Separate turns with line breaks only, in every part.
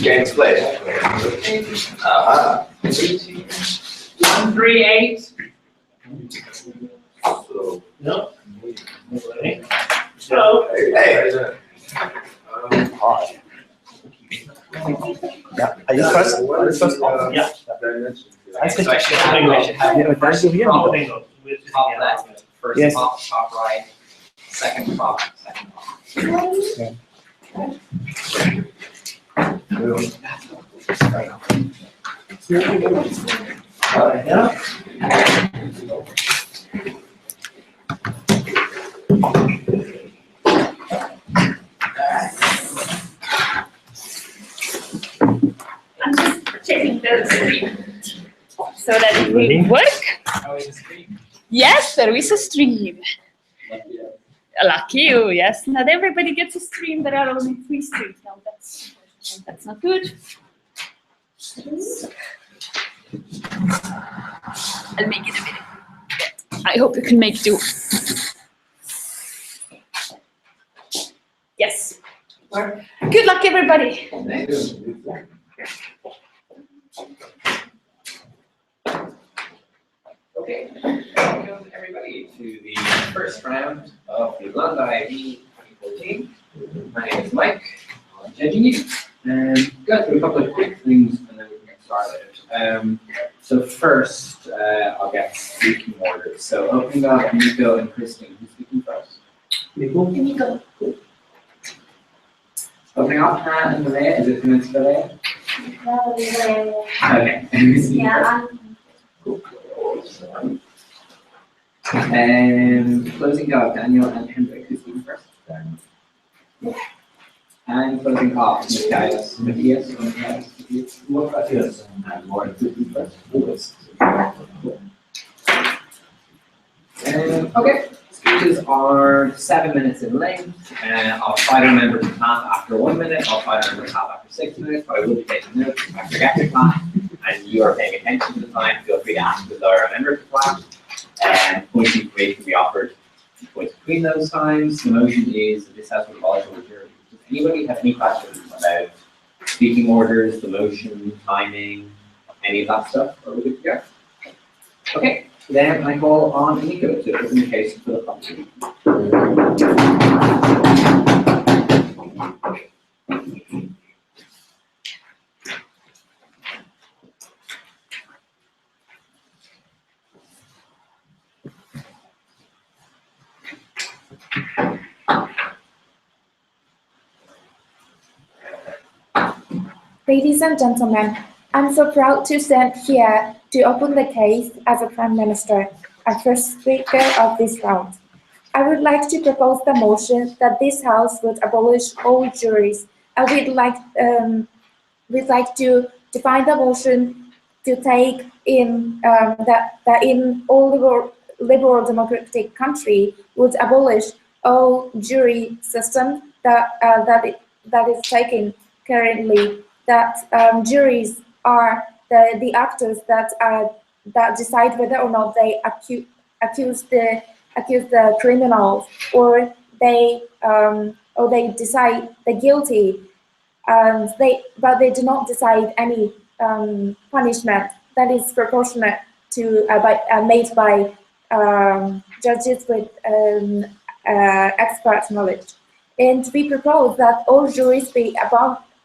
Game split.
138. No. So.
Hey.
Yeah. Are you first?
Yeah.
I think
So I should have
Yeah,
first
that's here.
top left, first
Yes.
top right, second top, second top.
Yeah.
I'm just checking the screen so that it will work.
Oh, it's a screen.
Yes, there is a stream. Lucky you, yes. Not everybody gets a stream. There are only 3 streams now. That's not good. I'll make it a minute. I hope you can make do. Yes. Good luck, everybody.
Okay, welcome everybody to the first round of the Lund IV 2014. My name is Mike. I'm judging you, and go through a couple of quick things and then we can get started. So first, I'll get speaking orders. So opening up Nico and Christine, who's speaking first?
Nico.
Opening up Hannah and Malaya, is it pronounced Malaya? Okay.
Yeah.
And closing out Daniel and Hendrik, who's speaking first? And closing off Matthias. Matthias. Okay, speeches are 7 minutes in length, and I'll try to remember to clap after 1 minute, I'll try to remember to clap after 6 minutes, but I will be taking notes if I forget to clap, and you are paying attention to the time, feel free to ask as I remember to clap, and points information will be offered points between those times. The motion is that this has to abolish over jury. Does anybody have any questions about speaking orders, the motion, timing, any of that stuff? Are we good to go? Okay. Then I call on Nico to open the case for the property.
Ladies and gentlemen, I'm so proud to stand here to open the case as a Prime Minister, and first speaker of this round. I would like to propose the motion that this House would abolish all juries. I would like to define the motion to take in that in all liberal democratic country would abolish all jury system that is taken currently. That juries are the actors that decide whether or not they accuse the criminals, or they decide the guilty, but they do not decide any punishment that is proportionate to made by judges with expert knowledge. And we propose that all juries be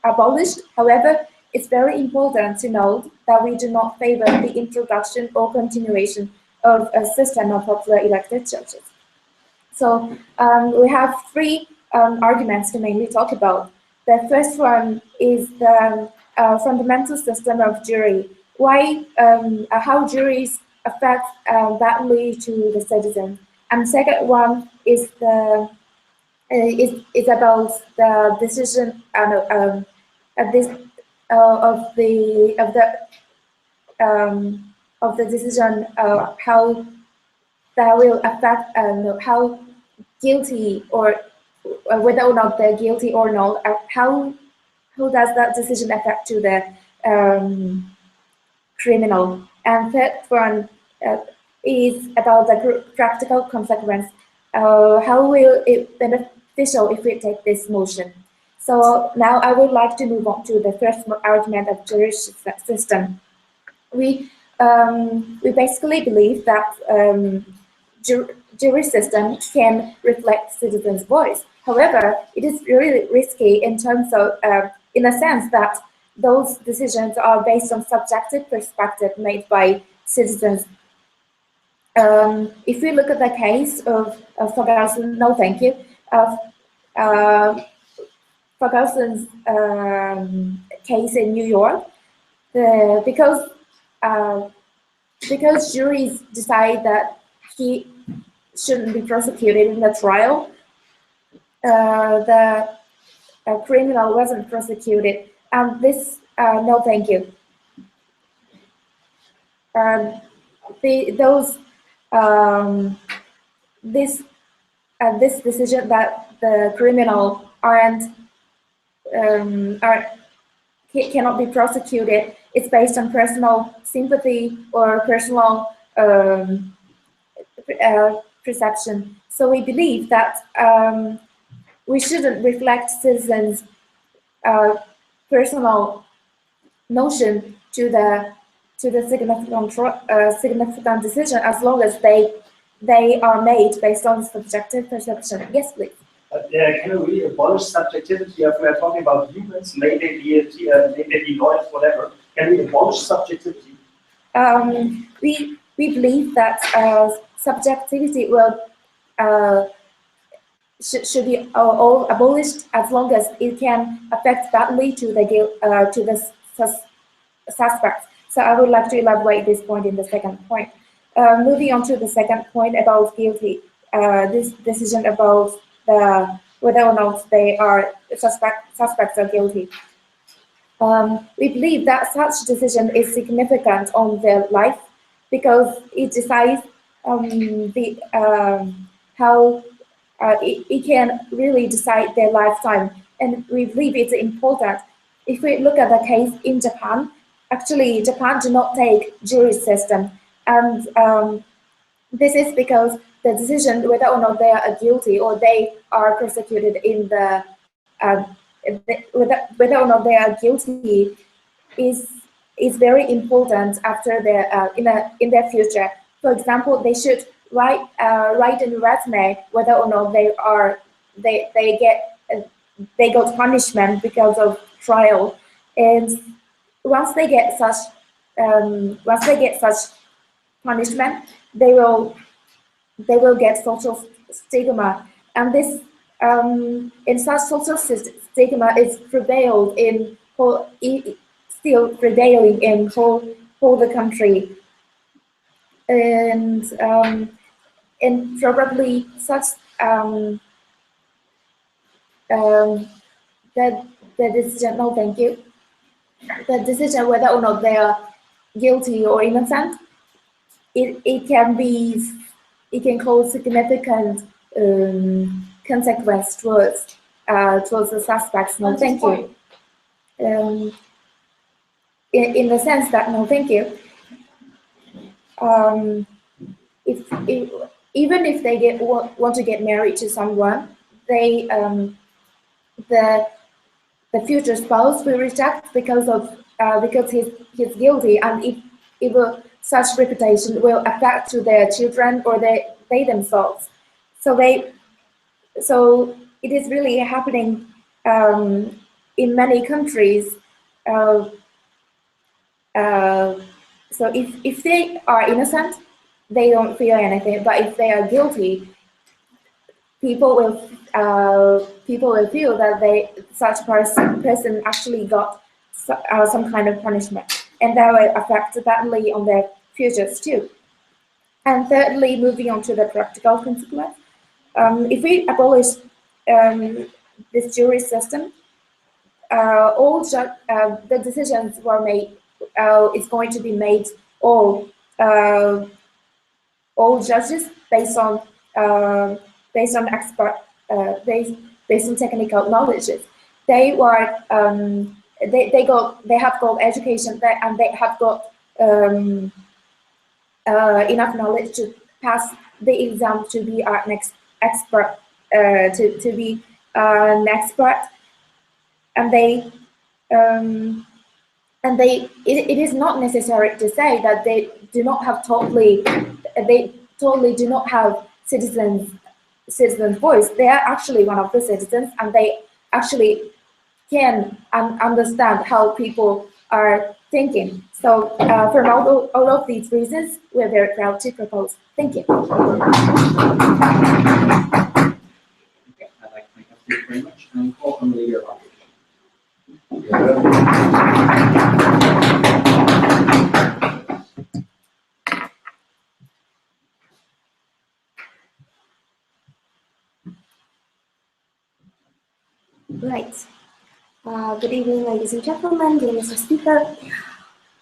abolished. However, it's very important to note that we do not favor the introduction or continuation of a system of popular elected judges. So we have 3 arguments to mainly talk about. The first one is the fundamental system of jury. Why, how juries affect badly to the citizen. And second one is the is about the decision of the decision, how that will affect how guilty, or whether or not they're guilty or not. How does that decision affect to the criminal? And third one is about the practical consequence. How will it beneficial if we take this motion? So now I would like to move on to the first argument of jury system. We basically believe that jury system can reflect citizens' voice. However, it is really risky in terms of, in a sense that those decisions are based on subjective perspective made by citizens. If we look at the case of Ferguson, no thank you, of Ferguson's case in New York, because juries decide that he shouldn't be prosecuted in the trial, the criminal wasn't prosecuted, and this no thank you. This decision that the criminal cannot be prosecuted is based on personal sympathy or personal perception. So we believe that we shouldn't reflect citizens' personal notion to the significant decision, as long as they are made based on subjective perception. Yes, please.
Can we really abolish subjectivity if we are talking about humans, maybe be lawyers, whatever? Can we abolish subjectivity?
We believe that subjectivity will should be all abolished as long as it can affect badly to the suspects. So I would like to elaborate this point in the second point. Moving on to the second point about guilty, this decision about whether or not they are suspects are guilty. We believe that such decision is significant on their life because it decides how it can really decide their lifetime, and we believe it's important. If we look at the case in Japan, actually Japan do not take jury system, and this is because the decision whether or not they are guilty or they are prosecuted in the whether or not they are guilty is very important after their in their future. For example, they should write in the resume whether or not they got punishment because of trial, and once they get such punishment, they will get social stigma, and this in such social stigma is prevailed in still prevailing in whole the country, and probably such that the decision, no thank you, the decision whether or not they are guilty or innocent, it can cause significant consequence towards the suspects. No thank you. In the sense that no thank you, even if they want to get married to someone, they the future spouse will reject because he's guilty, and such reputation will affect to their children or they themselves. So it is really happening in many countries. So if they are innocent, they don't feel anything. But if they are guilty, people will feel that such person actually got some kind of punishment, and that will affect badly on their futures too. And thirdly, moving on to the practical consequence, if we abolish this jury system, the decisions were made. It's going to be made all judges based on expert based on technical knowledge. They were they have got education there, and they have got enough knowledge to pass the exam to be an expert and it is not necessary to say that they totally do not have citizens voice. They are actually one of the citizens, and they actually can understand how people are thinking. So for all of these reasons, we're very proud to propose. Thank you.
Okay, I'd like to thank you very much and call on the leader of opposition.
Right. Good evening, ladies and gentlemen, dear Mr. Speaker.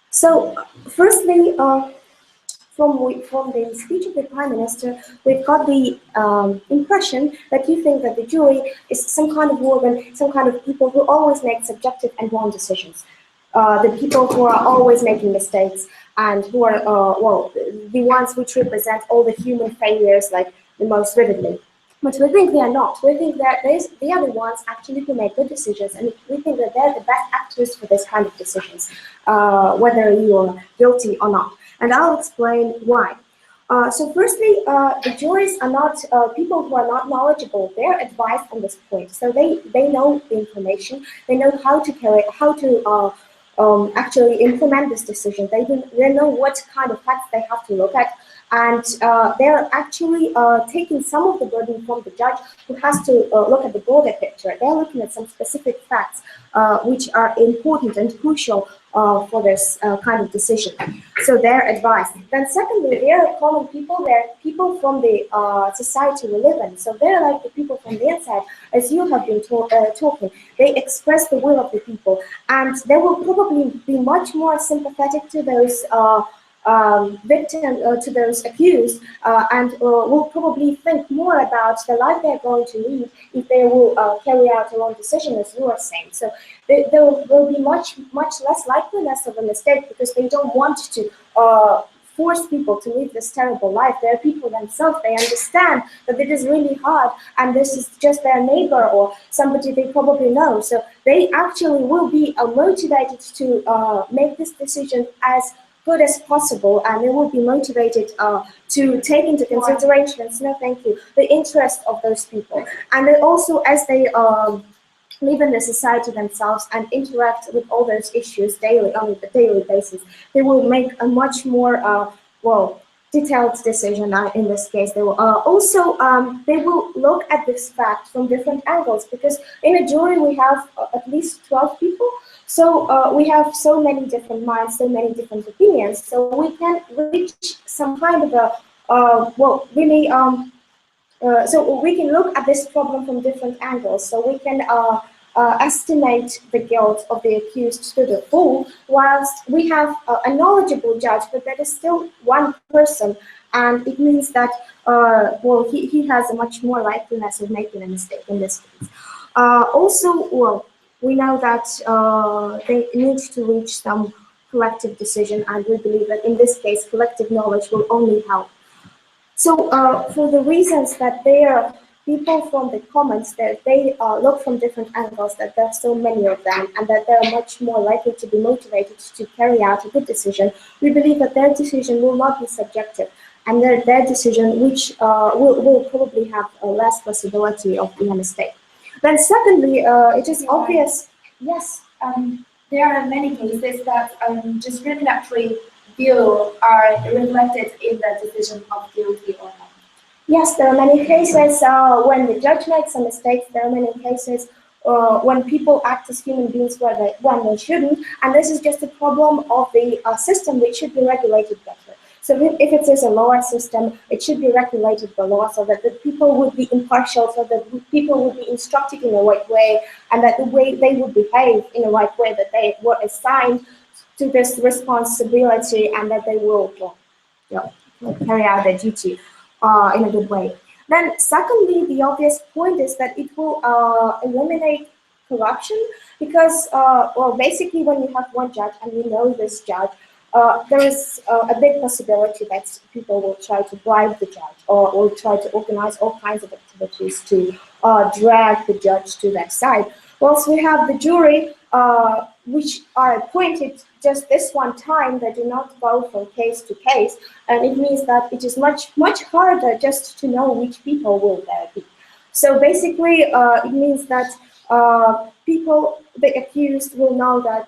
So, firstly, from the speech of the Prime Minister, we've got the impression that you think that the jury is some kind of organ, some kind of people who always make subjective and wrong decisions. The people who are always making mistakes and who are, the ones which represent all the human failures like the most vividly. But we think they are not. We think that they are the ones actually who make good decisions, and we think that they're the best actors for this kind of decisions, whether you're guilty or not. And I'll explain why. So firstly, the juries are not people who are not knowledgeable. They're advised on this point, so they know the information. They know how to actually implement this decision. They know what kind of facts they have to look at, and they're actually taking some of the burden from the judge, who has to look at the broader picture. They're looking at some specific facts which are important and crucial for this kind of decision. So they're advised. Then secondly, they're common people. They're people from the society we live in. So they're like the people from the inside, as you have been talking. They express the will of the people, and they will probably be much more sympathetic to those to those accused, and will probably think more about the life they're going to lead if they will carry out a wrong decision, as you are saying. So there will be much less likeliness of a mistake, because they don't want to force people to live this terrible life. They're people themselves. They understand that it is really hard, and this is just their neighbor or somebody they probably know. So they actually will be motivated to make this decision as good as possible, and they will be motivated to take into consideration, no thank you, the interest of those people. And then also, as they live in the society themselves and interact with all those issues daily, on a daily basis, they will make a much more detailed decision. In this case, they will they will look at this fact from different angles, because in a jury we have at least 12 people. So we have so many different minds, so many different opinions. So we can reach some kind of a so we can look at this problem from different angles. So we can estimate the guilt of the accused to the full, whilst we have a knowledgeable judge, but that is still one person, and it means that he has a much more likeliness of making a mistake in this case. We know that they need to reach some collective decision, and we believe that in this case, collective knowledge will only help. So for the reasons that they are people from the commons, that they look from different angles, that there are so many of them, and that they're much more likely to be motivated to carry out a good decision, we believe that their decision will not be subjective, and their decision which will probably have a less possibility of being a mistake. Then secondly, it is obvious, yes.
There are many cases that discriminatory view are reflected in the decision of guilty or not.
Yes, there are many cases when the judge makes a mistake. There are many cases when people act as human beings when they shouldn't, and this is just a problem of the system, which should be regulated better. So if it is a lower system, it should be regulated by law, so that the people would be impartial, so that people would be instructed in the right way, and that the way they would behave in the right way, that they were assigned to this responsibility, and that they will carry out their duty in a good way. Then secondly, the obvious point is that it will eliminate corruption, because basically when you have one judge and you know this judge, there is a big possibility that people will try to bribe the judge, or will try to organize all kinds of activities to drag the judge to their side. whilst we have the jury, which are appointed just this one time, they do not go from case to case, and it means that it is much harder just to know which people will there be. So basically, it means that people, the accused, will know that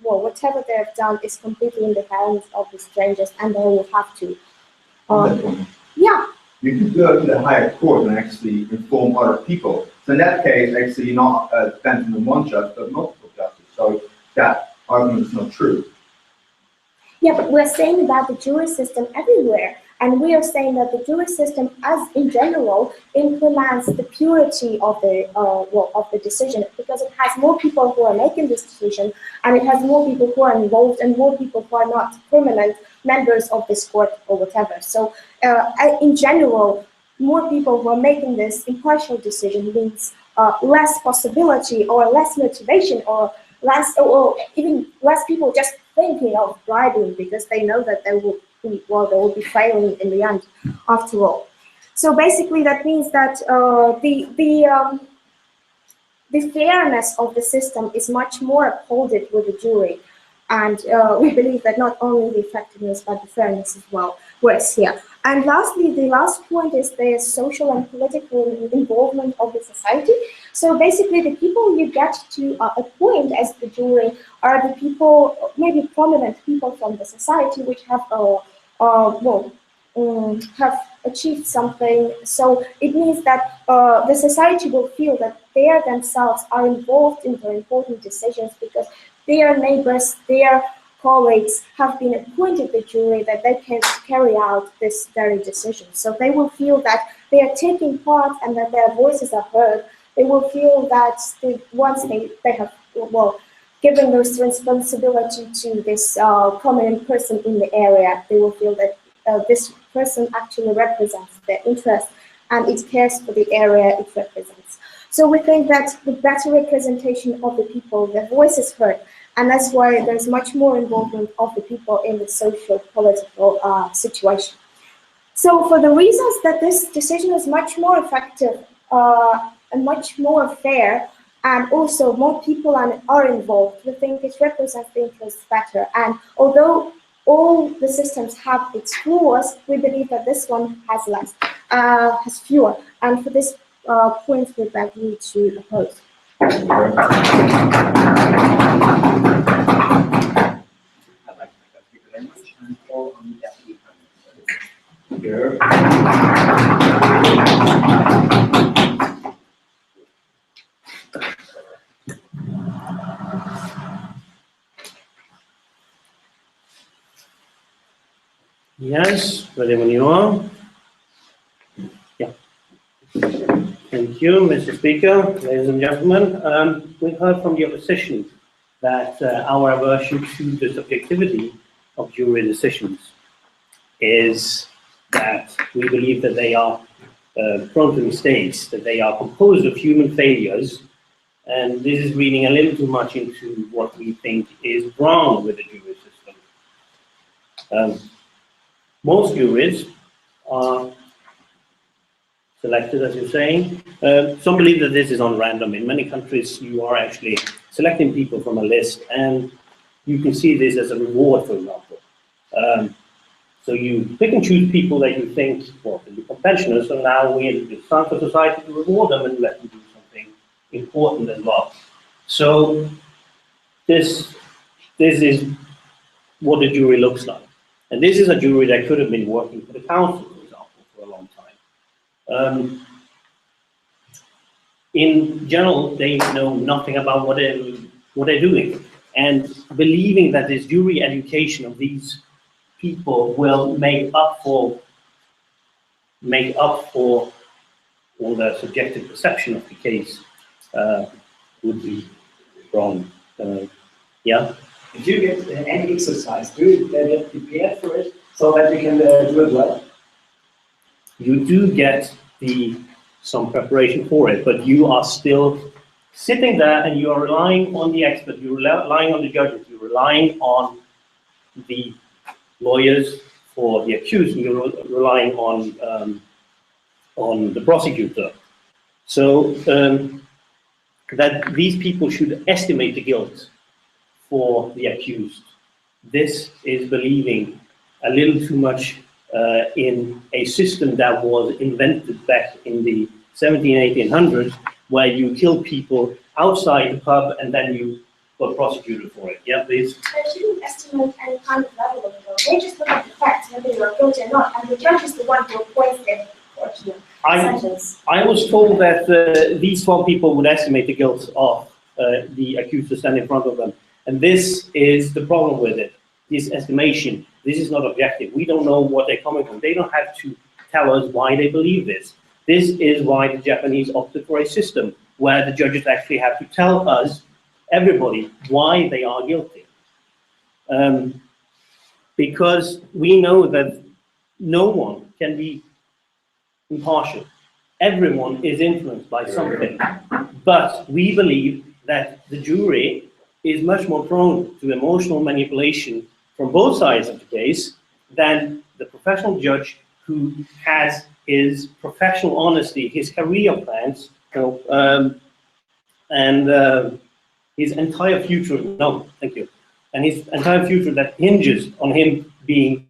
whatever they have done is completely in the hands of the strangers, and they will have to. Yeah.
You could go to the higher court and actually inform other people. So in that case, actually, you're not dependent on one judge, but multiple judges. So that argument is not true.
Yeah, but we're saying about the jury system everywhere, and we are saying that the jury system, as in general, implements the purity of the decision, because it has more people who are making this decision, and it has more people who are involved, and more people who are not permanent members of this court or whatever. So, in general, more people who are making this impartial decision means less possibility or less motivation or less, or even less people just thinking of bribing, because they know that they will be failing in the end, after all. So basically, that means that the fairness of the system is much more upholded with the jury, and we believe that not only the effectiveness but the fairness as well works here. And lastly, the last point is the social and political involvement of the society. So basically, the people you get to appoint as the jury are the people, maybe prominent people from the society, which have have achieved something. So it means that the society will feel that they themselves are involved in the important decisions, because their neighbors, their colleagues have been appointed the jury, that they can carry out this very decision. So they will feel that they are taking part and that their voices are heard. They will feel that once they have given this responsibility to this prominent person in the area, they will feel that this person actually represents their interest and it cares for the area it represents. So we think that the better representation of the people, their voice is heard, and that's why there's much more involvement of the people in the social political situation. So for the reasons that this decision is much more effective and much more fair, and also more people are involved, we think it represents the interests better. And although all the systems have its flaws, we believe that this one has fewer. And for this point, we beg you to oppose.
I'd like to thank you very much, and call on the deputy prime minister.
Yes, ready when you are. Yeah. Thank you, Mr. Speaker, ladies and gentlemen. We've heard from the opposition that our aversion to the subjectivity of jury decisions is that we believe that they are prone to mistakes, that they are composed of human failures, and this is reading a little too much into what we think is wrong with the jury system. Most juries are selected, as you're saying. Some believe that this is on random. In many countries, you are actually selecting people from a list, and you can see this as a reward, for example. So you pick and choose people that you think, well, can become pensioners, so now it's time for society to reward them and let them do something important as well. So this is what the jury looks like. And this is a jury that could have been working for the council, for example, for a long time. In general, they know nothing about what they're doing. And believing that this jury education of these people will make up for all the subjective perception of the case would be wrong. Yeah.
If you get any exercise, do you get prepared for it so that you can do it well?
You do get some preparation for it, but you are still sitting there and you are relying on the expert, you're relying on the judges, you're relying on the lawyers for the accused, and you're relying on the prosecutor. So that these people should estimate the guilt for the accused. This is believing a little too much in a system that was invented back in the 1800s, where you kill people outside the pub and then you got prosecuted for it. Yeah, please.
They shouldn't estimate any kind of level of guilt. They just look at the facts, whether you are guilty or not, and the judge is the one who appoints the sentence.
I was told that these 12 people would estimate the guilt of the accused to stand in front of them. And this is the problem with it, this estimation. This is not objective. We don't know what they're coming from. They don't have to tell us why they believe this. This is why the Japanese opted for a system where the judges actually have to tell us, everybody, why they are guilty. Because we know that no one can be impartial. Everyone is influenced by something. But we believe that the jury is much more prone to emotional manipulation from both sides of the case than the professional judge who has his professional honesty, his career plans, and his entire future, and his entire future that hinges on him being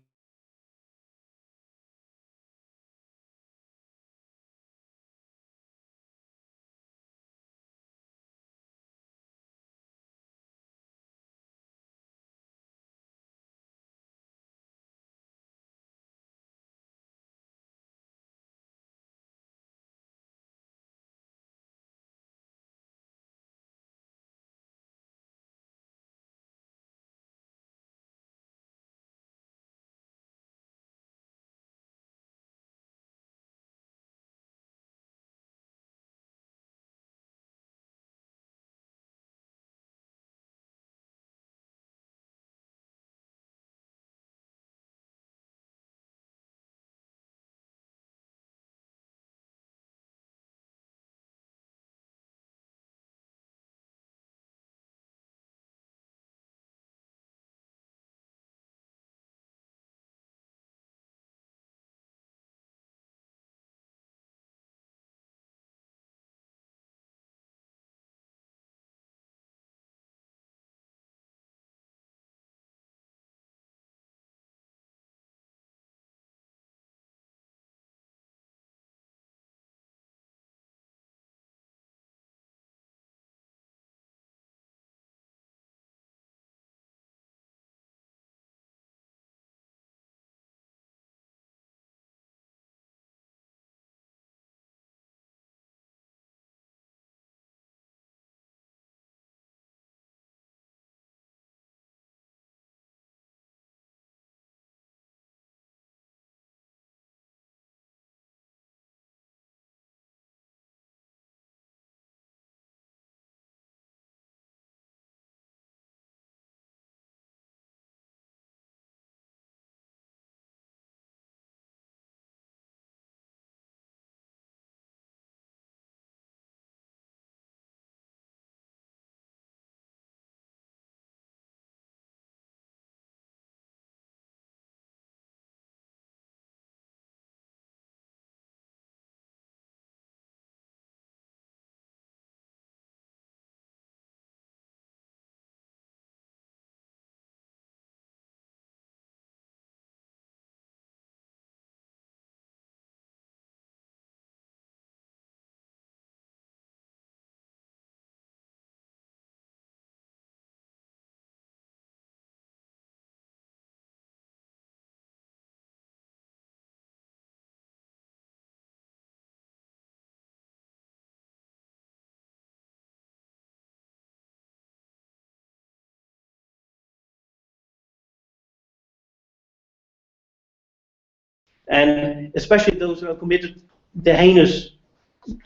and especially those who have committed the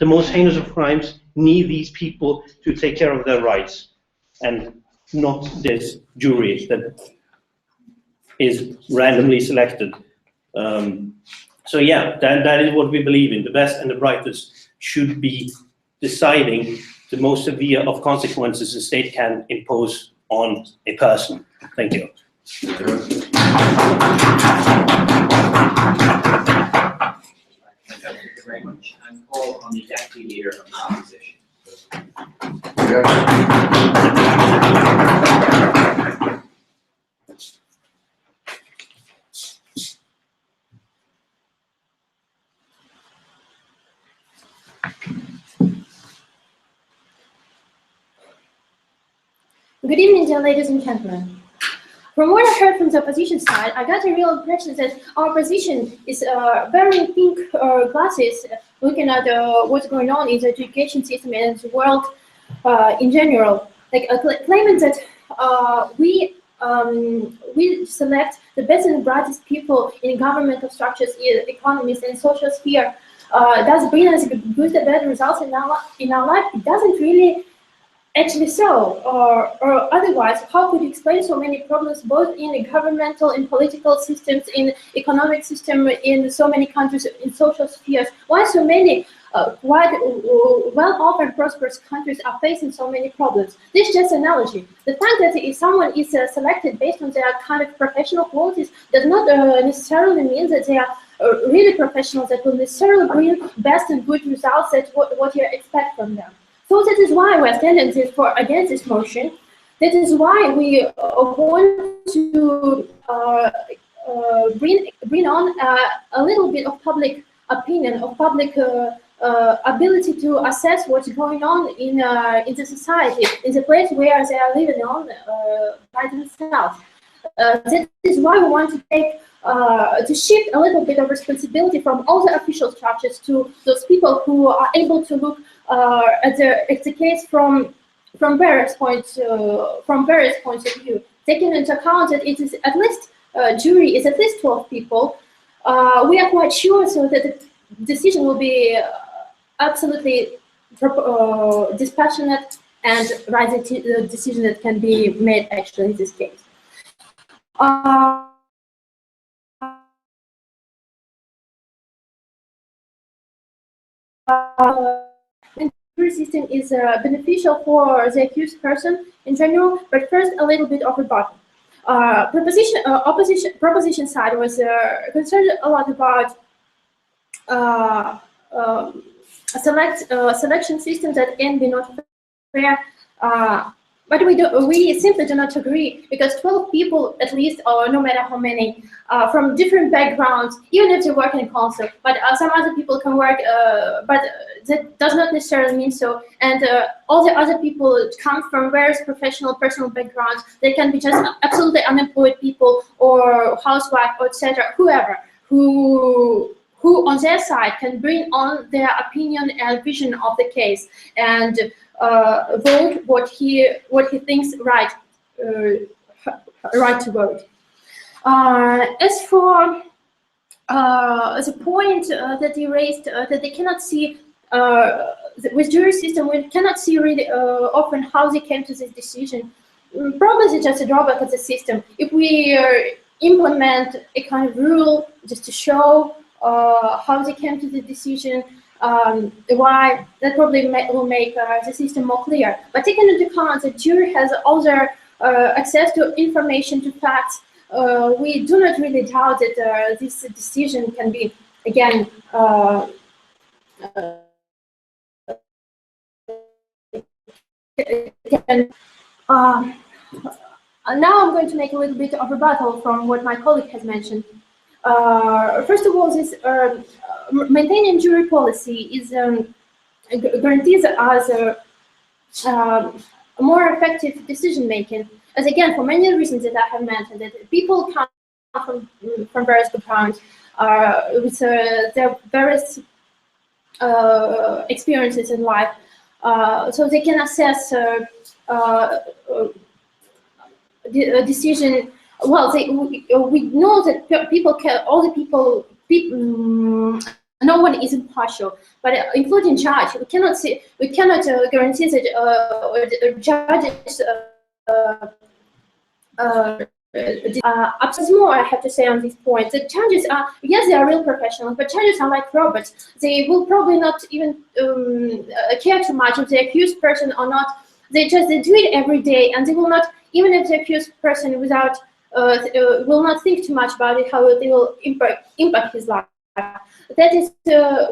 most heinous of crimes, need these people to take care of their rights, and not this jury that is randomly selected. So yeah, that is what we believe in. The best and the brightest should be deciding the most severe of consequences the state can impose on a person. Thank you.
Thank you very much. And call on the deputy leader of the opposition.
Good evening, dear ladies and gentlemen. From what I heard from the opposition side, I got a real impression that our opposition is wearing pink glasses, looking at what's going on in the education system and the world in general, like claiming that we select the best and brightest people in governmental structures, economies, and social sphere. Does bring us good and bad results in our life? It doesn't really. Actually so, or otherwise, how could you explain so many problems both in the governmental, in political systems, in economic system, in so many countries, in social spheres? Why so many quite well-off and prosperous countries are facing so many problems? This is just an analogy. The fact that if someone is selected based on their kind of professional qualities does not necessarily mean that they are really professionals that will necessarily bring best and good results. That's what you expect from them. So that is why we're standing against this motion. That is why we want to bring on a little bit of public opinion, of public ability to assess what's going on in the society, in the place where they are living on by themselves. That is why we want to take to shift a little bit of responsibility from all the official structures to those people who are able to look at the case from various points of view, taking into account that it is at least jury is at least 12 people. We are quite sure so that the decision will be absolutely dispassionate and right decision that can be made actually in this case. Jury system is beneficial for the accused person in general, but first a little bit of rebuttal. Proposition side was concerned a lot about selection systems that can be not fair. But we simply do not agree, because 12 people at least, or no matter how many, from different backgrounds, even if they work in concert, but some other people can work, but that does not necessarily mean so. And all the other people come from various professional, personal backgrounds. They can be just absolutely unemployed people, or housewife, or etc. Whoever who on their side can bring on their opinion and vision of the case, and vote what he thinks right to vote. As for the point that you raised, that they cannot see with jury system, we cannot see really often how they came to this decision. Probably it's just a drawback of the system. If we implement a kind of rule just to show how they came to the decision, why, that probably will make the system more clear. But taking into account that jury has all their access to information, to facts, we do not really doubt that this decision can be, again, now I'm going to make a little bit of rebuttal from what my colleague has mentioned. First of all, this maintaining jury policy is guarantees us a more effective decision making. As again, for many reasons that I have mentioned, that people come from various backgrounds with their various experiences in life, so they can assess the decision. Well, we know that people can, all the people no one is impartial, but including judge, we cannot guarantee that judges. More I have to say on this point. The judges are, yes, they are real professionals, but judges are like robots. They will probably not even care too much if the accused person or not. They do it every day, and they will not, even if the accused person will not think too much about it, how it will impact his life.
That is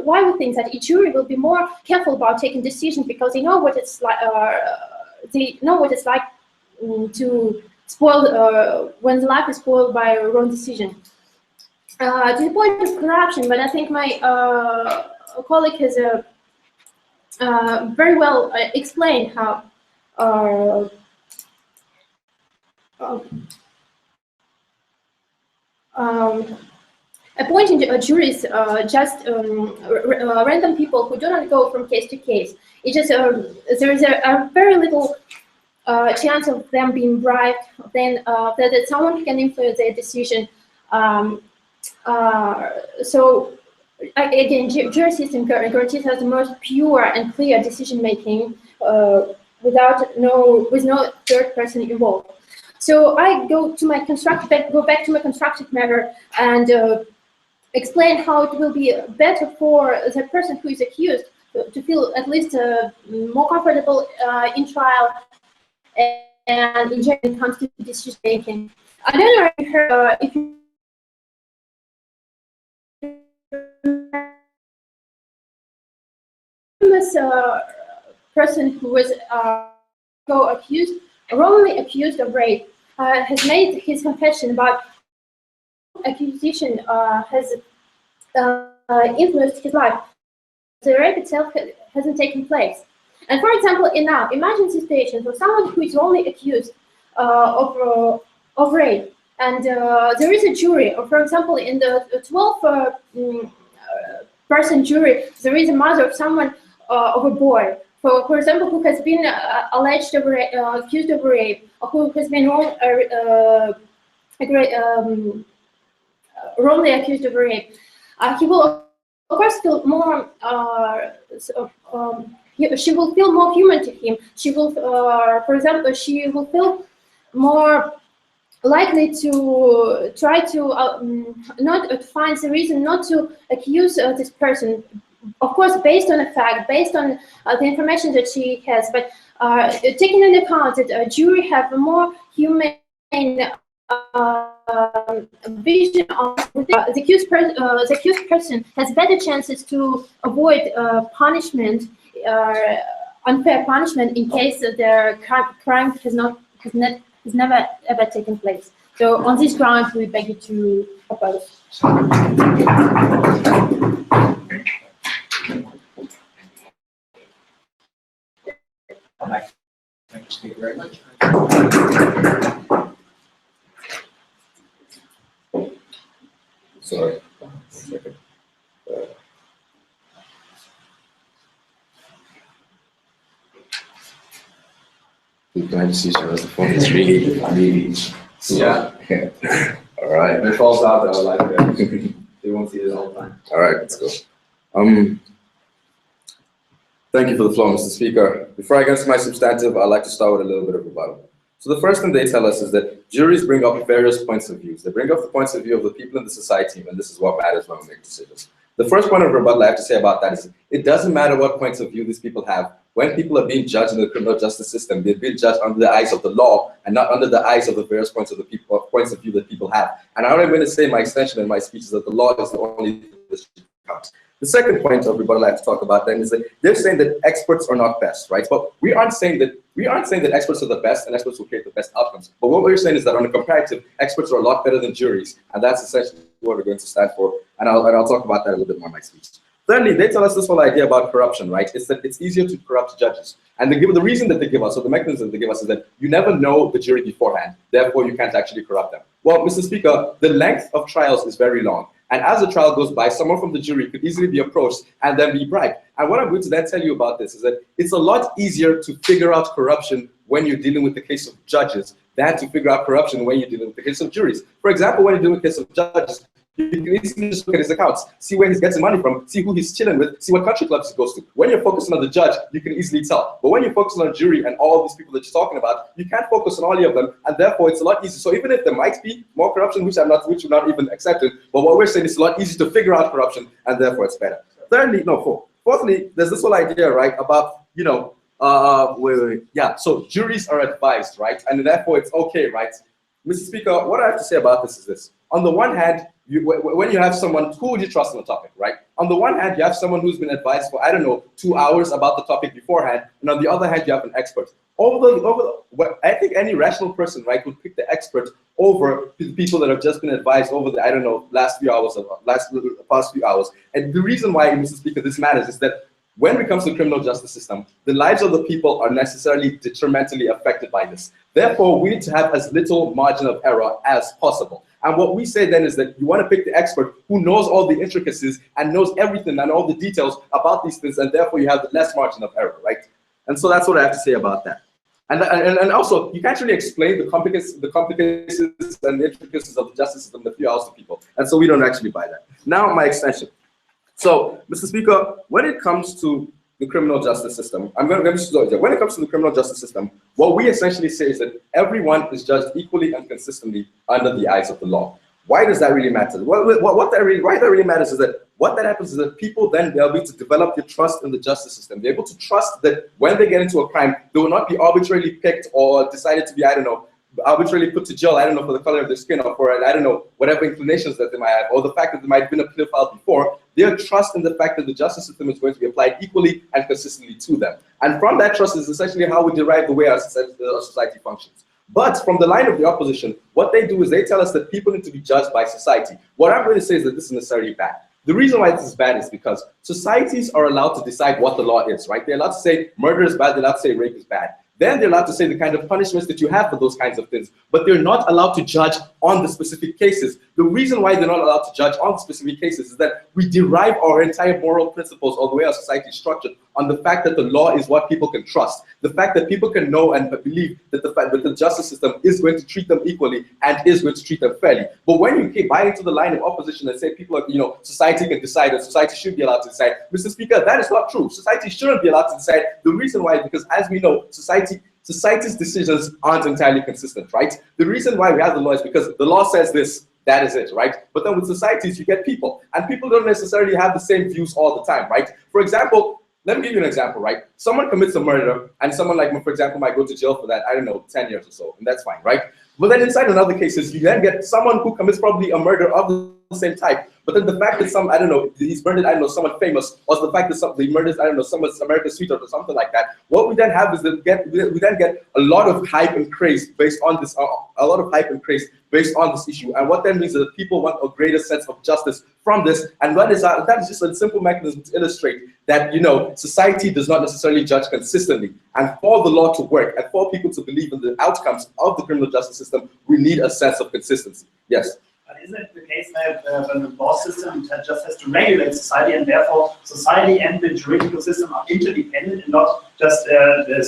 why we think that a jury will be more careful about taking decisions because they know what it's like. To spoil when the life is spoiled by a wrong decision. To the point of corruption, but I think my colleague has very well explained how appointing juries just random people who do not go from case to case. It just there is a very little chance of them being bribed. Then that someone can influence their decision. So again, jury system guarantees us the most pure and clear decision making with no third person involved. So I go back to my constructive matter and explain how it will be better for the person who is accused to feel at least more comfortable in trial and in general when it comes to decision making. I don't know if you famous person who was wrongly accused of rape has made his confession about accusation has influenced his life. The rape itself hasn't taken place. And for example, imagine situations where someone who is wrongly accused of rape, and there is a jury, or for example, in the 12-person jury, there is a mother of someone of a boy, for example, who has been accused of rape, or who has been wrongly accused of rape. He will, of course, feel more. She will feel more human to him. She will, for example, she will feel more likely to try to not find the reason not to accuse this person. Of course, based on a fact, based on the information that she has, but taking into account that a jury have a more humane vision of the accused person has better chances to avoid punishment, unfair punishment, in case their crime has never ever taken place. So on this ground, we beg you to oppose.
Thank you very much.
Sorry. Can I just use your the phone? It's really
Yeah.
All right.
If it falls out, I'll like that. You won't see it all the time.
All right, let's go. Thank you for the floor, Mr. Speaker. Before I get into my substantive, I'd like to start with a little bit of rebuttal. So the first thing they tell us is that juries bring up various points of views. They bring up the points of view of the people in the society, and this is what matters when we make decisions. The first point of rebuttal I have to say about that is it doesn't matter what points of view these people have. When people are being judged in the criminal justice system, they're being judged under the eyes of the law and not under the eyes of the various points of view that people have. And what I'm going to say in my extension in my speech is that the law is the only thing that should count. The second point of rebuttal I have to talk about then is that they're saying that experts are not best, right? But we aren't saying that experts are the best and experts will create the best outcomes. But what we're saying is that on a comparative, experts are a lot better than juries, and that's essentially what we're going to stand for. And I'll talk about that a little bit more in my speech. Thirdly, they tell us this whole idea about corruption, right? It's that it's easier to corrupt judges. And the reason that they give us, or the mechanism that they give us, is that you never know the jury beforehand, therefore you can't actually corrupt them. Well, Mr. Speaker, the length of trials is very long. And as the trial goes by, someone from the jury could easily be approached and then be bribed. And what I'm going to then tell you about this is that it's a lot easier to figure out corruption when you're dealing with the case of judges than to figure out corruption when you're dealing with the case of juries. For example, when you're dealing with the case of judges, you can easily just look at his accounts, see where he's getting money from, see who he's chilling with, see what country clubs he goes to. When you're focusing on the judge, you can easily tell. But when you're focusing on a jury and all these people that you're talking about, you can't focus on all of them, and therefore it's a lot easier. So even if there might be more corruption, which we're not even accepting, but what we're saying is a lot easier to figure out corruption, and therefore it's better. Fourthly, there's this whole idea, right, about, so juries are advised, right, and therefore it's okay, right? Mr. Speaker, what I have to say about this is this. On the one hand, when you have someone, who would you trust on the topic, right? On the one hand, you have someone who's been advised for, I don't know, 2 hours about the topic beforehand, and on the other hand, you have an expert. I think any rational person, right, would pick the expert over the people that have just been advised over the, I don't know, past few hours. And the reason why, Mr. Speaker, this matters is that when it comes to the criminal justice system, the lives of the people are necessarily detrimentally affected by this. Therefore, we need to have as little margin of error as possible. And what we say then is that you want to pick the expert who knows all the intricacies and knows everything and all the details about these things, and therefore you have the less margin of error, right? And so that's what I have to say about that. And also, you can't really explain the complications and the intricacies of the justice system in a few hours to people. And so we don't actually buy that. Now, my extension. So, Mr. Speaker, when it comes to the criminal justice system, when it comes to the criminal justice system, what we essentially say is that everyone is judged equally and consistently under the eyes of the law. Why does that really matter? Why that really matters is that what that happens is that people then they'll be able to develop the trust in the justice system. They're able to trust that when they get into a crime, they will not be arbitrarily picked or decided to be, I don't know, arbitrarily put to jail, I don't know, for the color of their skin or for, I don't know, whatever inclinations that they might have, or the fact that they might have been a pedophile before. Their trust in the fact that the justice system is going to be applied equally and consistently to them. And from that trust is essentially how we derive the way our society functions. But from the line of the opposition, what they do is they tell us that people need to be judged by society. What I'm going to say is that this is necessarily bad. The reason why this is bad is because societies are allowed to decide what the law is, right? They're allowed to say murder is bad, they're allowed to say rape is bad. Then they're allowed to say the kind of punishments that you have for those kinds of things, but they're not allowed to judge on the specific cases. The reason why they're not allowed to judge on specific cases is that we derive our entire moral principles or the way our society is structured on the fact that the law is what people can trust. The fact that people can know and believe that the fact that the justice system is going to treat them equally and is going to treat them fairly. But when you buy into the line of opposition and say people are, society can decide and society should be allowed to decide, Mr. Speaker, that is not true. Society shouldn't be allowed to decide. The reason why is because, as we know, society's decisions aren't entirely consistent, right? The reason why we have the law is because the law says this, that is it, right? But then with societies, you get people, and people don't necessarily have the same views all the time, right? For example, let me give you an example, right? Someone commits a murder, and someone like me, for example, might go to jail for that, I don't know, 10 years or so, and that's fine, right? But then inside in other cases, you then get someone who commits probably a murder of the same type. But then the fact that I don't know, he's murdered, I don't know, someone famous, or the fact that he murders, I don't know, someone's America's sweetheart or something like that. What we then have is that we then get a lot of hype and craze based on this, based on this issue. And what that means is that people want a greater sense of justice from this. And that is just a simple mechanism to illustrate that, society does not necessarily judge consistently. And for the law to work and for people to believe in the outcomes of the criminal justice system, we need a sense of consistency. Yes.
But isn't it the case that the law system just has to regulate society, and therefore society and the juridical system are interdependent and not just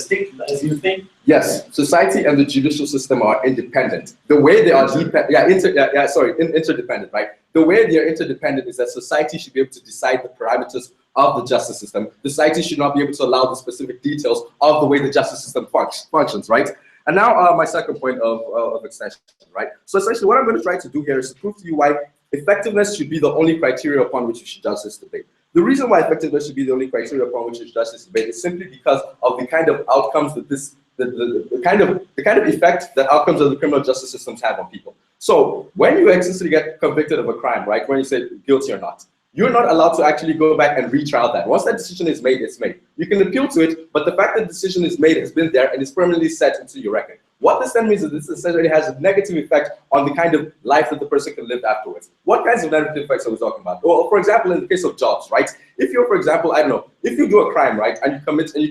stick as you think?
Yes, society and the judicial system are independent. The way they are interdependent, right? The way they are interdependent is that society should be able to decide the parameters of the justice system. The society should not be able to allow the specific details of the way the justice system functions, right? And now my second point of extension, right? So essentially what I'm going to try to do here is to prove to you why effectiveness should be the only criteria upon which you should judge this debate. The reason why effectiveness should be the only criteria upon which you should judge this debate is simply because of the kind of outcomes that the kind of effect that outcomes of the criminal justice systems have on people. So when you essentially get convicted of a crime, right, when you say guilty or not, you're not allowed to actually go back and retrial that. Once that decision is made, it's made. You can appeal to it, but the fact that the decision is made has been there and is permanently set into your record. What this then means is this essentially has a negative effect on the kind of life that the person can live afterwards. What kinds of negative effects are we talking about? Well, for example, in the case of jobs, right? If you're, for example, I don't know, if you do a crime, right, and you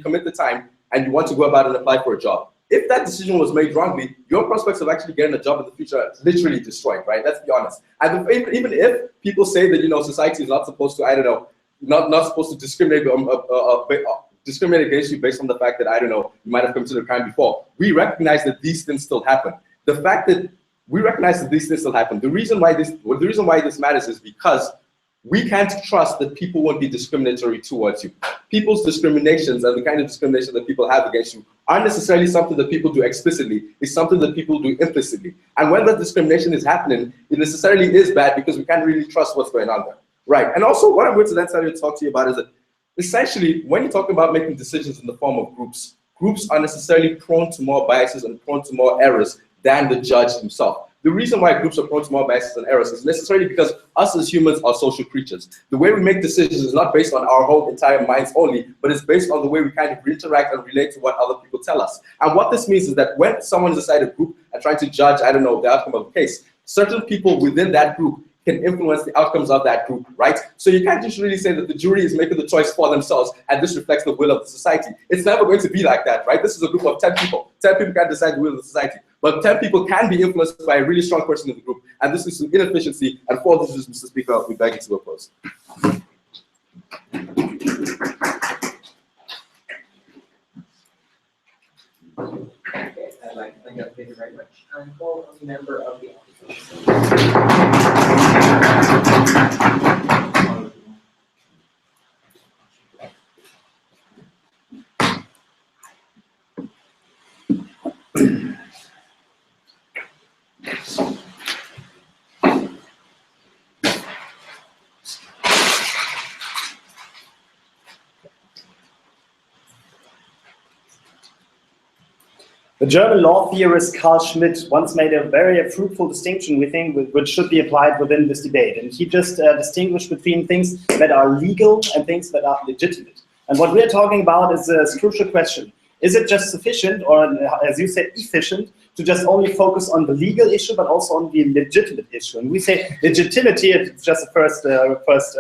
commit the time and you want to go about and apply for a job, if that decision was made wrongly, your prospects of actually getting a job in the future are literally destroyed, right? Let's be honest. And even if people say that, society is not supposed to, I don't know, not supposed to discriminate against you based on the fact that, I don't know, you might have committed a crime before, we recognize that these things still happen. The fact that we recognize that these things still happen, the reason why this matters is because we can't trust that people won't be discriminatory towards you. People's discriminations and the kind of discrimination that people have against you aren't necessarily something that people do explicitly, it's something that people do implicitly. And when that discrimination is happening, it necessarily is bad because we can't really trust what's going on there. Right, and also what I'm going to then talk to you about is that essentially, when you're talking about making decisions in the form of groups are necessarily prone to more biases and prone to more errors than the judge himself. The reason why groups are prone to more biases and errors is necessarily because us as humans are social creatures. The way we make decisions is not based on our whole entire minds only, but it's based on the way we kind of interact and relate to what other people tell us. And what this means is that when someone is inside a group and trying to judge, I don't know, the outcome of a case, certain people within that group can influence the outcomes of that group, right? So you can't just really say that the jury is making the choice for themselves and this reflects the will of the society. It's never going to be like that, right? This is a group of 10 people. 10 people can't decide the will of the society. But 10 people can be influenced by a really strong person in the group. And this is an inefficiency. And for this, Mr. Speaker, we beg you to oppose.
Okay, I'd like to thank you very much. And call on the member of the opposition.
The German law theorist Carl Schmitt once made a very fruitful distinction, we think, which should be applied within this debate. And he just distinguished between things that are legal and things that are legitimate. And what we're talking about is a crucial question. Is it just sufficient, or as you said, efficient, to just only focus on the legal issue, but also on the legitimate issue? And we say legitimacy, it's just the first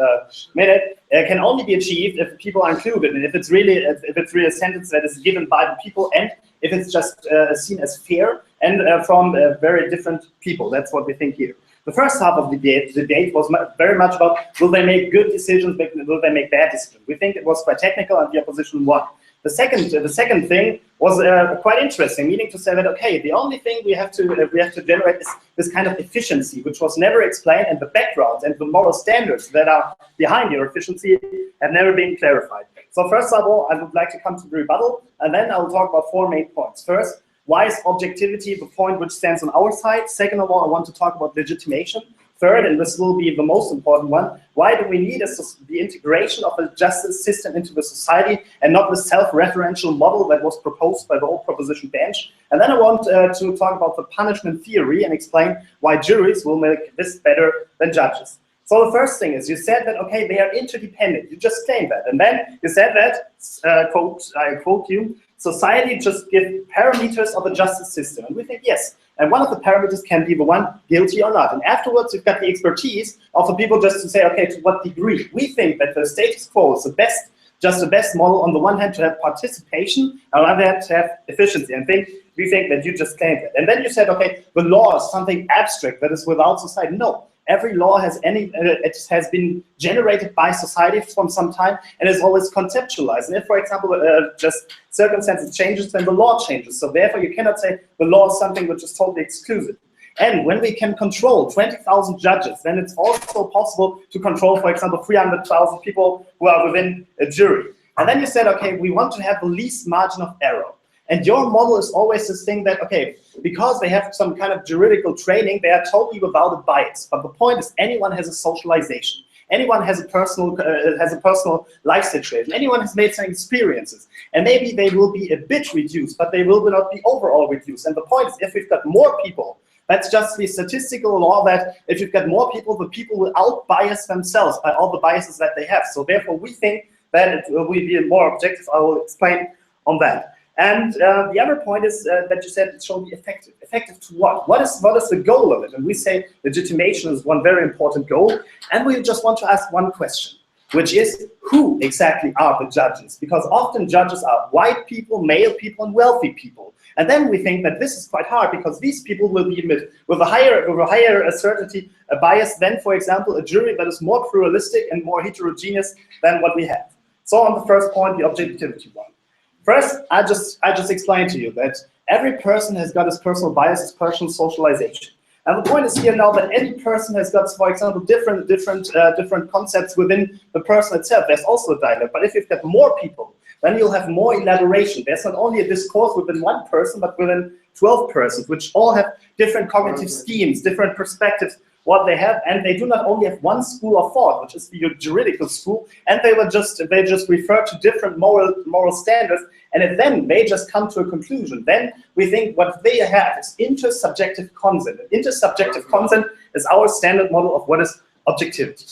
minute, can only be achieved if people are included, and if it's really a sentence that is given by the people, and if it's just seen as fair and from very different people. That's what we think here. The first half of the debate was very much about, will they make good decisions, will they make bad decisions? We think it was quite technical, and the opposition won. The second thing was quite interesting, meaning to say that, okay, the only thing we have to generate is this kind of efficiency, which was never explained, and the background and the moral standards that are behind your efficiency have never been clarified. So first of all, I would like to come to the rebuttal, and then I will talk about 4 main points. First, why is objectivity the point which stands on our side? Second of all, I want to talk about legitimation. Third, and this will be the most important one, why do we need the integration of a justice system into the society and not the self-referential model that was proposed by the old proposition bench? And then I want to talk about the punishment theory and explain why juries will make this better than judges. So the first thing is, you said that, okay, they are interdependent. You just claimed that. And then you said that, I quote you, society just gives parameters of a justice system. And we think, yes. And one of the parameters can be the one guilty or not. And afterwards, you've got the expertise of the people just to say, okay, to what degree? We think that the status quo is the best model, on the one hand, to have participation, on the other hand, to have efficiency. And we think that you just claimed that. And then you said, okay, the law is something abstract that is without society. No. Every law has it has been generated by society from some time and is always conceptualized. And if, for example, just circumstances changes, then the law changes. So therefore, you cannot say the law is something which is totally exclusive. And when we can control 20,000 judges, then it's also possible to control, for example, 300,000 people who are within a jury. And then you said, okay, we want to have the least margin of error. And your model is always this thing that, okay, because they have some kind of juridical training, they are totally without a bias. But the point is, anyone has a socialization. Anyone has a personal life situation. Anyone has made some experiences. And maybe they will be a bit reduced, but they will not be overall reduced. And the point is, if we've got more people, that's just the statistical law that if you've got more people, the people will out-bias themselves by all the biases that they have. So therefore, we think that it will be more objective. I will explain on that. And the other point is that you said it should be effective. Effective to what? What is the goal of it? And we say legitimation is one very important goal. And we just want to ask one question, which is, who exactly are the judges? Because often judges are white people, male people, and wealthy people. And then we think that this is quite hard because these people will be with a higher certainty, a bias than, for example, a jury that is more pluralistic and more heterogeneous than what we have. So on the first point, the objectivity one. First, I just explained to you that every person has got his personal bias, his personal socialization. And the point is here now that any person has got, for example, different concepts within the person itself. There's also a dialogue. But if you've got more people, then you'll have more elaboration. There's not only a discourse within one person, but within 12 persons, which all have different cognitive schemes, different perspectives what they have, and they do not only have one school of thought, which is the juridical school, and they just refer to different moral standards, and then they just come to a conclusion. Then we think what they have is intersubjective consent. Intersubjective consent is our standard model of what is objectivity.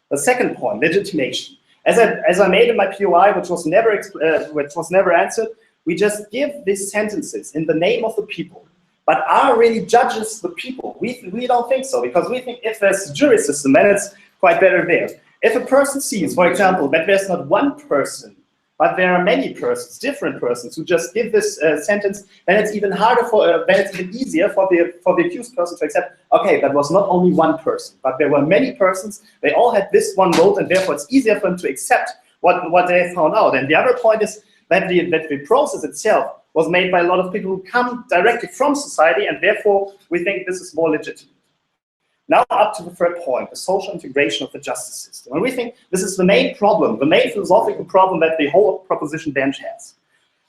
The second point, legitimation. As I made in my POI, which was never answered, we just give these sentences in the name of the people. But are really judges the people? We don't think so, because we think if there's a jury system, then it's quite better there. If a person sees, for example, that there's not one person, but there are many persons, different persons, who just give this sentence, then it's even harder then it's even easier for the accused person to accept, okay, that was not only one person, but there were many persons, they all had this one vote, and therefore it's easier for them to accept what they found out. And the other point is that the process itself was made by a lot of people who come directly from society, and therefore we think this is more legitimate. Now up to the third point, the social integration of the justice system. And we think this is the main problem, the main philosophical problem that the whole proposition bench has.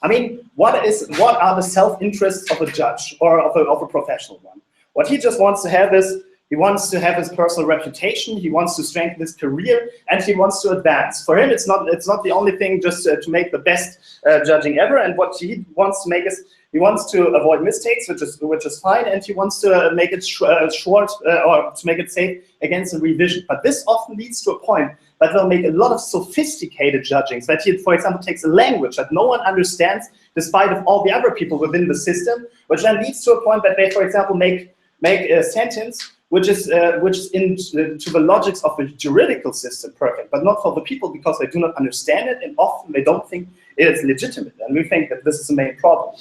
I mean, what are the self-interests of a judge or of a professional one? What he just wants to have is, he wants to have his personal reputation, he wants to strengthen his career, and he wants to advance. For him, it's not the only thing just to make the best judging ever, and what he wants to make is, he wants to avoid mistakes, which is fine, and he wants to make it short or to make it safe against a revision. But this often leads to a point that they'll make a lot of sophisticated judgings, that he, for example, takes a language that no one understands, despite of all the other people within the system, which then leads to a point that they, for example, make a sentence which is into the logics of the juridical system perfect, but not for the people, because they do not understand it, and often they don't think it is legitimate. And we think that this is the main problem.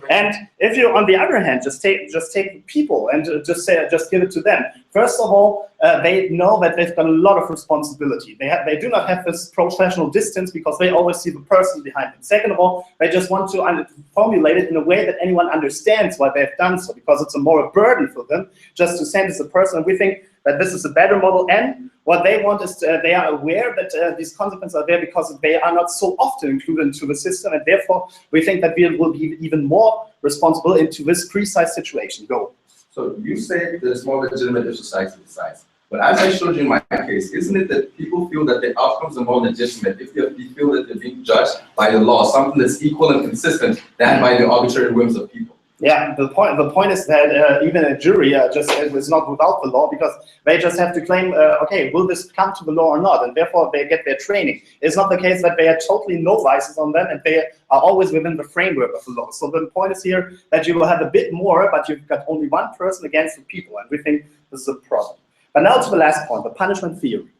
And if you, on the other hand, just take people and just give it to them. First of all, they know that they've got a lot of responsibility. They do not have this professional distance because they always see the person behind them. Second of all, they just want to formulate it in a way that anyone understands why they've done so, because it's a moral burden for them just to sentence a person. And we think that this is a better model, and what they want is they are aware that these consequences are there because they are not so often included into the system, and therefore we think that we will be even more responsible into this precise situation. Go.
So you say that it's more legitimate if society decides. But as I showed you in my case, isn't it that people feel that the outcomes are more legitimate if they feel that they're being judged by the law, something that's equal and consistent, than by the arbitrary whims of people?
Yeah, the point is that even a jury just is not without the law, because they just have to claim, okay, will this come to the law or not, and therefore they get their training. It's not the case that they have totally no vices on them, and they are always within the framework of the law. So the point is here that you will have a bit more, but you've got only one person against the people, and we think this is a problem. But now to the last point, the punishment theory.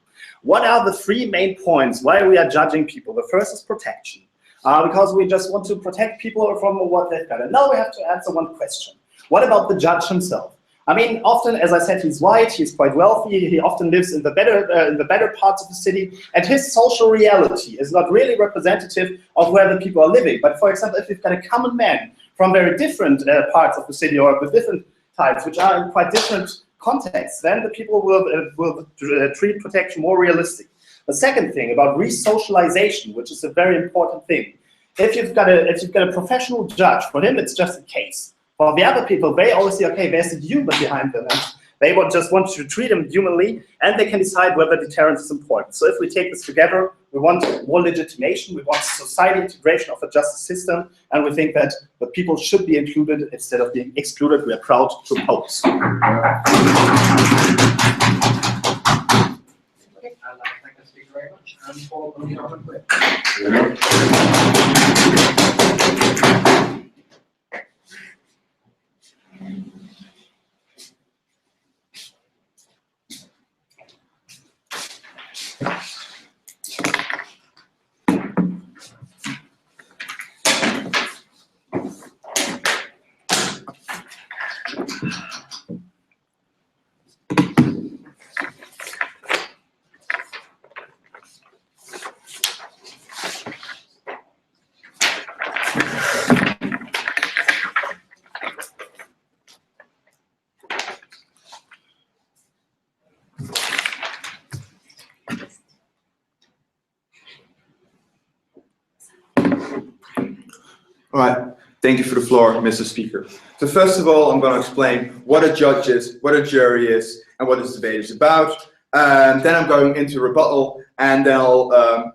What are the three main points why we are judging people? The first is protection. Because we just want to protect people from what they've got. And now we have to answer one question. What about the judge himself? I mean, often, as I said, he's white, he's quite wealthy, he often lives in the better parts of the city, and his social reality is not really representative of where the people are living. But for example, if you've got a common man from very different parts of the city, or with different types, which are in quite different contexts, then the people will treat protection more realistic. The second thing about re-socialization, which is a very important thing. If you've got a professional judge, for him it's just a case. For the other people, they always say, okay, there's a human behind them, and they just want to treat him humanly, and they can decide whether deterrence is important. So if we take this together, we want more legitimation, we want society integration of the justice system, and we think that the people should be included instead of being excluded. We are proud to oppose.
Very much. And Paul, moving on with.
All right, thank you for the floor, Mr. Speaker. So first of all, I'm going to explain what a judge is, what a jury is, and what this debate is about. Then I'm going into rebuttal, and then I'll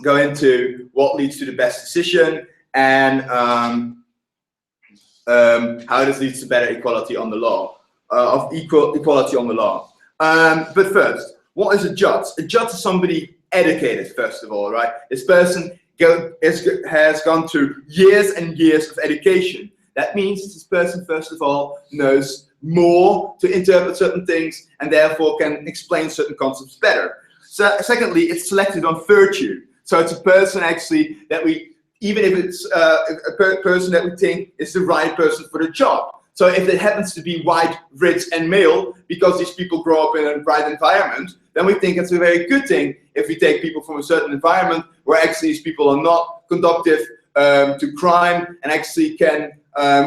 go into what leads to the best decision, and how this leads to better equality on the law, equality on the law. But first, what is a judge? A judge is somebody educated, first of all, right? This person has gone through years and years of education. That means this person, first of all, knows more to interpret certain things and therefore can explain certain concepts better. So, secondly, it's selected on virtue. So it's a person actually that we, even if it's a person that we think is the right person for the job. So if it happens to be white, rich, and male, because these people grow up in a right environment, then we think it's a very good thing if we take people from a certain environment where actually these people are not conductive to crime and actually can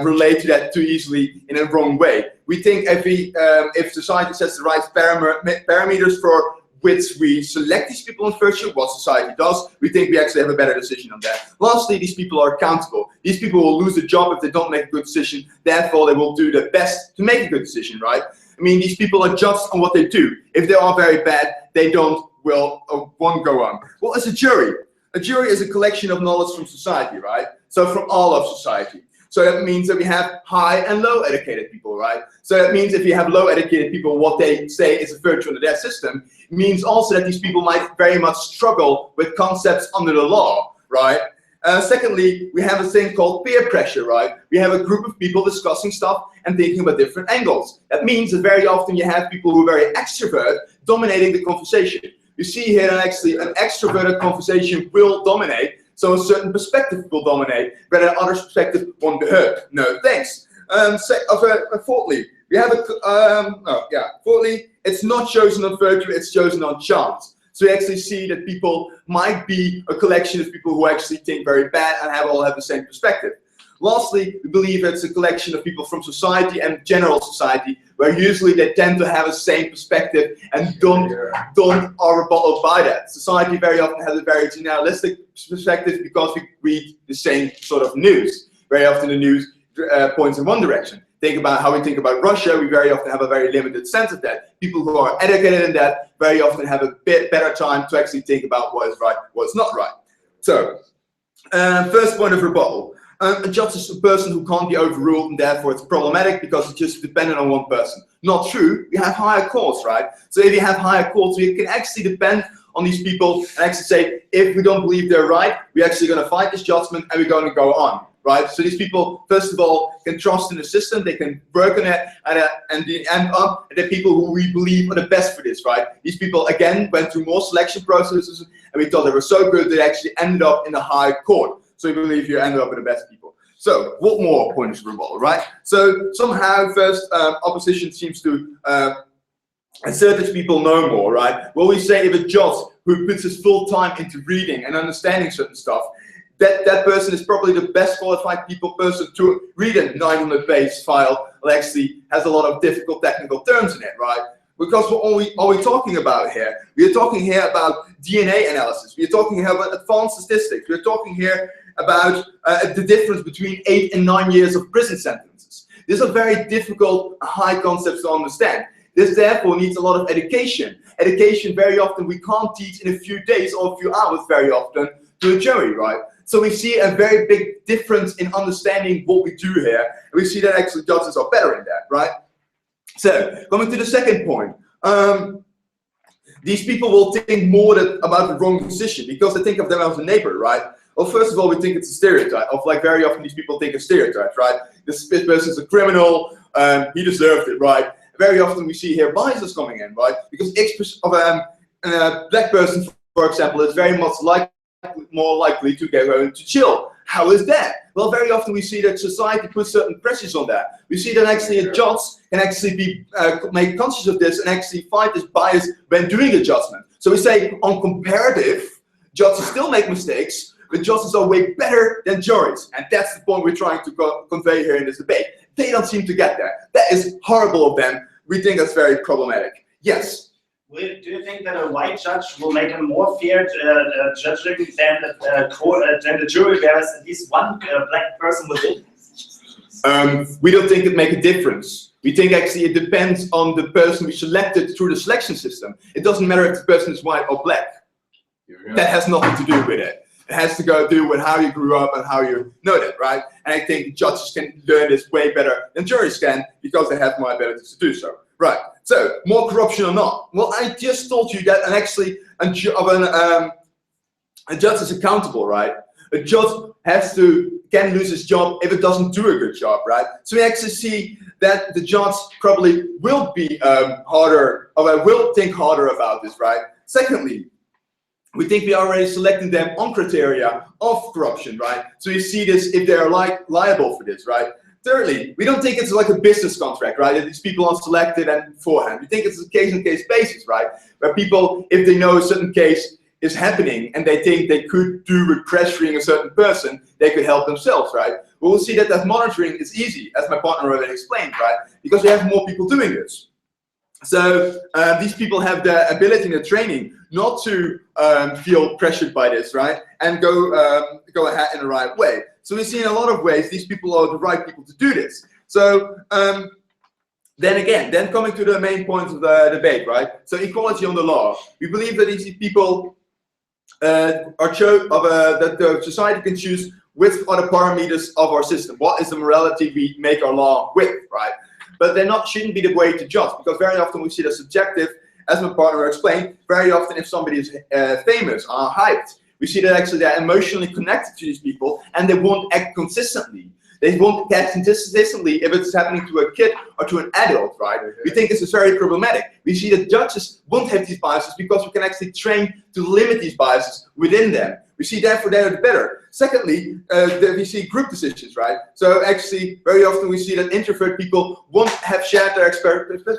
relate to that too easily in a wrong way. We think if society sets the right parameters for which we select these people in virtue, what society does, we think we actually have a better decision on that. Lastly, these people are accountable. These people will lose a job if they don't make a good decision, therefore they will do their best to make a good decision, right? I mean, these people are judged on what they do. If they are very bad, they won't go on. What is a jury? A jury is a collection of knowledge from society, right? So from all of society. So that means that we have high and low educated people, right? So that means if you have low educated people, what they say is a virtue under their system, means also that these people might very much struggle with concepts under the law, right? Secondly, we have a thing called peer pressure, right? We have a group of people discussing stuff and thinking about different angles. That means that very often you have people who are very extrovert dominating the conversation. You see here that actually an extroverted conversation will dominate, so a certain perspective will dominate, but another perspective won't be heard. No thanks. Fourthly, we have fourthly, it's not chosen on virtue, it's chosen on chance. So we actually see that people might be a collection of people who actually think very bad and all have the same perspective. Lastly, we believe it's a collection of people from society and general society, where usually they tend to have the same perspective and don't are rebutted by that. Society very often has a very generalistic perspective because we read the same sort of news. Very often the news points in one direction. Think about how we think about Russia, we very often have a very limited sense of that. People who are educated in that very often have a bit better time to actually think about what is right, what's not right. So, first point of rebuttal. A judge is a person who can't be overruled and therefore it's problematic because it's just dependent on one person. Not true, we have higher courts, right? So if you have higher courts, we can actually depend on these people and actually say, if we don't believe they're right, we're actually going to fight this judgment and we're going to go on, right? So these people, first of all, can trust in the system, they can work on it, and they end up the people who we believe are the best for this, right? These people, again, went through more selection processes and we thought they were so good they actually ended up in the high court. So we believe you ended up with the best people. So what more points of rebuttal, right? So somehow first opposition seems to assert that people know more, right? Well, we say if a judge who puts his full time into reading and understanding certain stuff, that person is probably the best qualified person to read a 900-page file that actually has a lot of difficult technical terms in it, right? Because what are we talking about here? We are talking here about DNA analysis. We are talking here about advanced statistics. We are talking here about the difference between 8 and 9 years of prison sentences. These are very difficult, high concepts to understand. This therefore needs a lot of education. Education very often we can't teach in a few days or a few hours very often to a jury, right? So we see a very big difference in understanding what we do here. And we see that actually judges are better in that, right? So, coming to the second point. These people will think more about the wrong decision because they think of them as a neighbor, right? Well, first of all, we think it's a stereotype of like very often these people think of stereotypes, right? This person's a criminal, he deserved it, right? Very often we see here biases coming in, right? Because X of a black person, for example, is very much more likely to go home to chill. How is that? Well, very often we see that society puts certain pressures on that. We see that actually a judge can actually be made conscious of this and actually fight this bias when doing a judgment. So we say on comparative, judges still make mistakes, but judges are way better than juries. And that's the point we're trying to convey here in this debate. They don't seem to get there. That is horrible of them. We think that's very problematic. Yes?
Do you think that a white judge will make a more fair judging than the jury, whereas at least one black person within?
We don't think it makes a difference. We think actually it depends on the person we selected through the selection system. It doesn't matter if the person is white or black. That has nothing to do with it. It has to do with how you grew up and how you know that, right? And I think judges can learn this way better than juries can because they have more abilities to do so. Right, so more corruption or not? Well, I just told you that, and actually a judge is accountable, right? A judge can lose his job if it doesn't do a good job, right? So we actually see that the judge probably will be harder, or will think harder about this, right? Secondly, we think we are already selecting them on criteria of corruption, right? So you see this if they are liable for this, right? Thirdly, we don't think it's like a business contract, right? That these people are selected and beforehand. We think it's a case-on-case basis, right? Where people, if they know a certain case is happening and they think they could do with pressuring a certain person, they could help themselves, right? We'll see that monitoring is easy, as my partner already explained, right? Because we have more people doing this. So these people have the ability and the training not to feel pressured by this, right? And go ahead in the right way. So we see in a lot of ways these people are the right people to do this. So then coming to the main point of the debate, right? So equality on the law. We believe that these people that the society can choose which are the parameters of our system. What is the morality we make our law with, right? But they shouldn't be the way to judge, because very often we see the subjective, as my partner explained. Very often, if somebody is famous or hyped, we see that actually they're emotionally connected to these people and they won't act consistently. They won't act consistently if it's happening to a kid or to an adult, right? We think this is very problematic. We see that judges won't have these biases because we can actually train to limit these biases within them. We see therefore they're better. Secondly, we see group decisions, right? So actually, very often we see that introvert people won't have shared their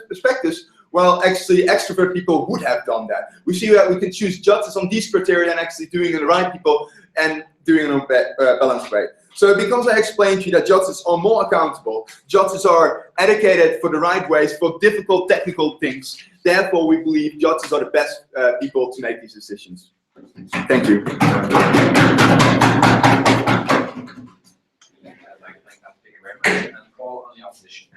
perspectives, while actually extrovert people would have done that. We see that we can choose judges on these criteria and actually doing it the right people and doing it in a balanced way. So because I explained to you that judges are more accountable, judges are educated for the right ways for difficult technical things, therefore we believe judges are the best people to make these decisions. Thank you.
Thank you very much. And call on the opposition.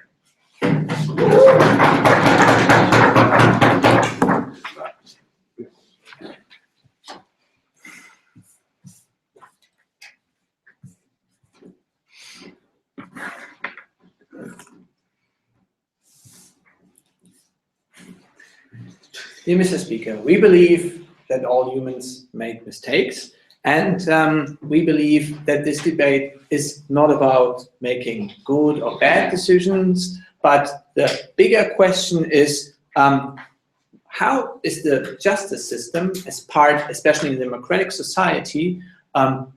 Dear Mr. Speaker, we believe that all humans make mistakes, and we believe that this debate is not about making good or bad decisions, but the bigger question is how is the justice system as part, especially in a democratic society,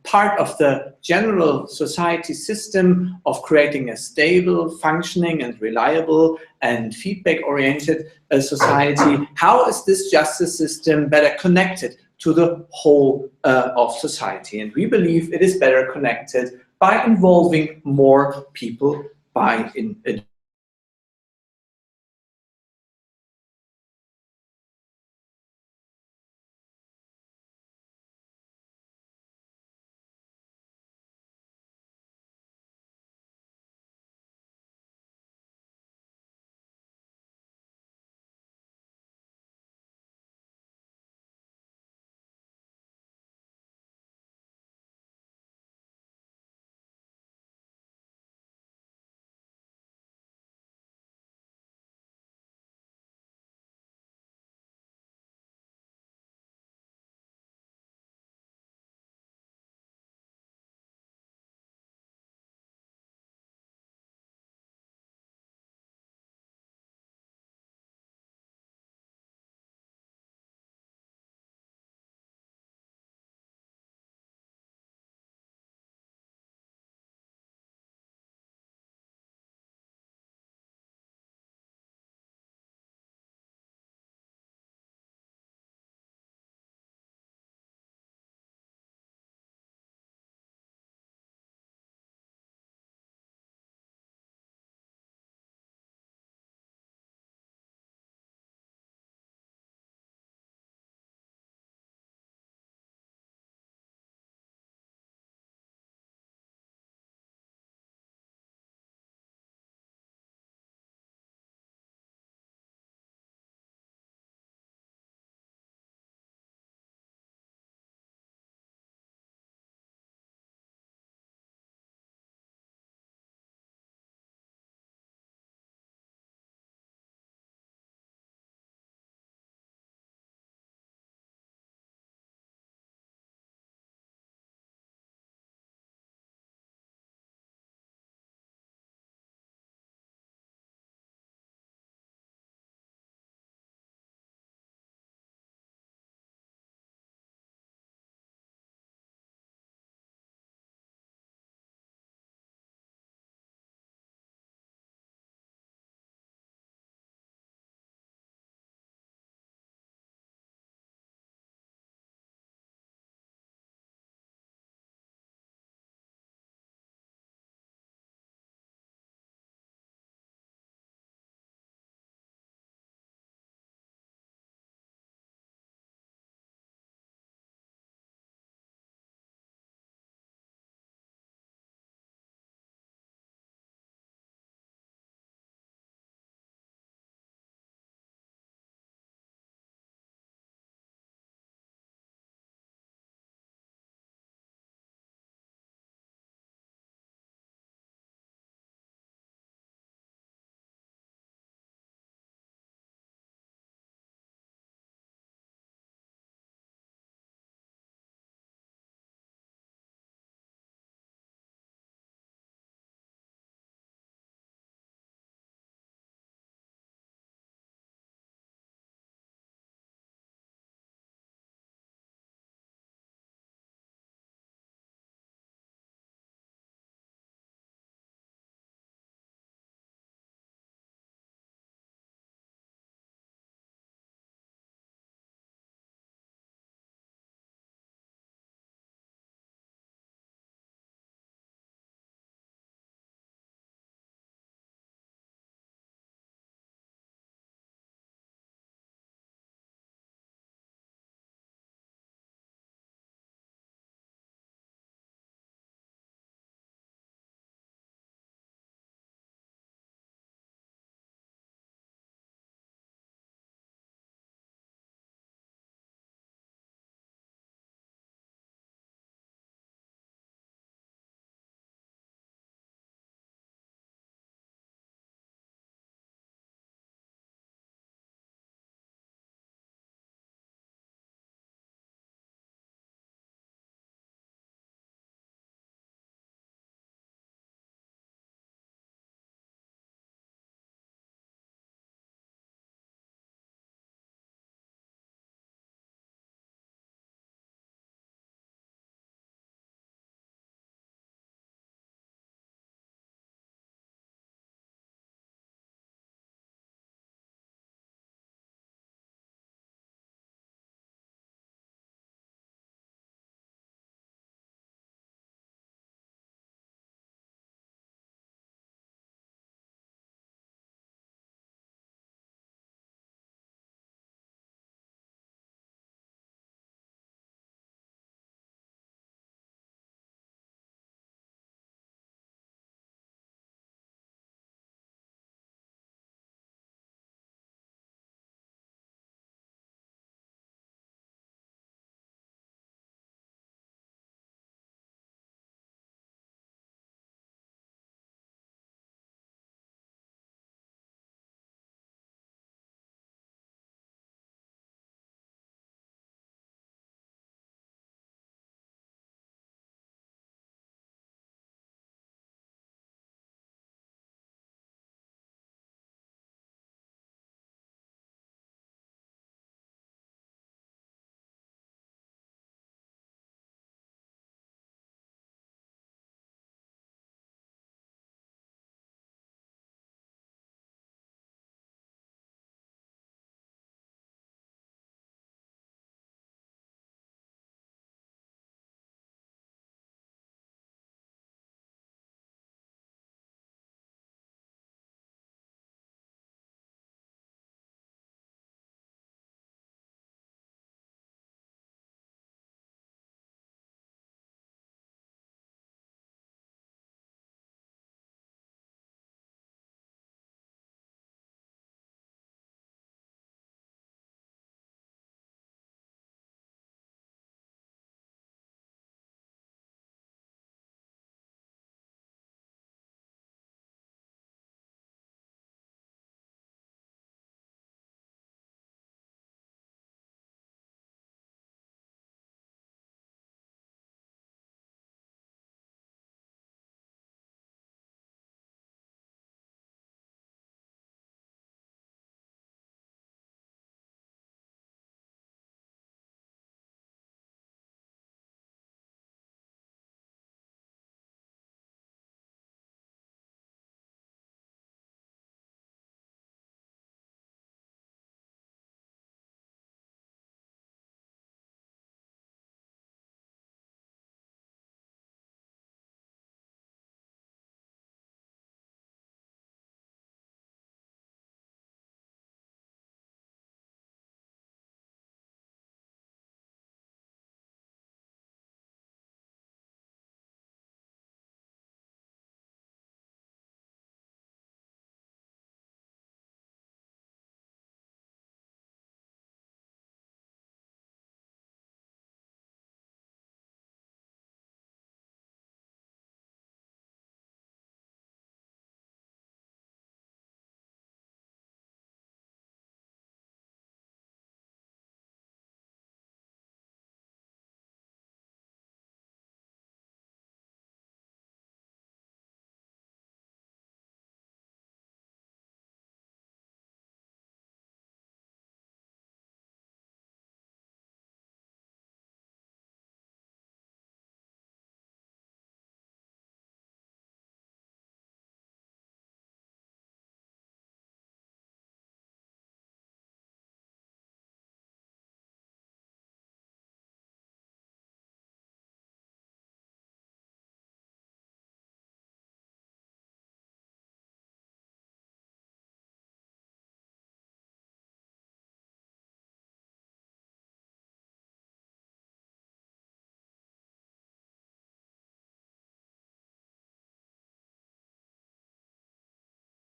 part of the general society system of creating a stable, functioning and reliable and feedback-oriented society. How is this justice system better connected to the whole of society? And we believe it is better connected by involving more people, by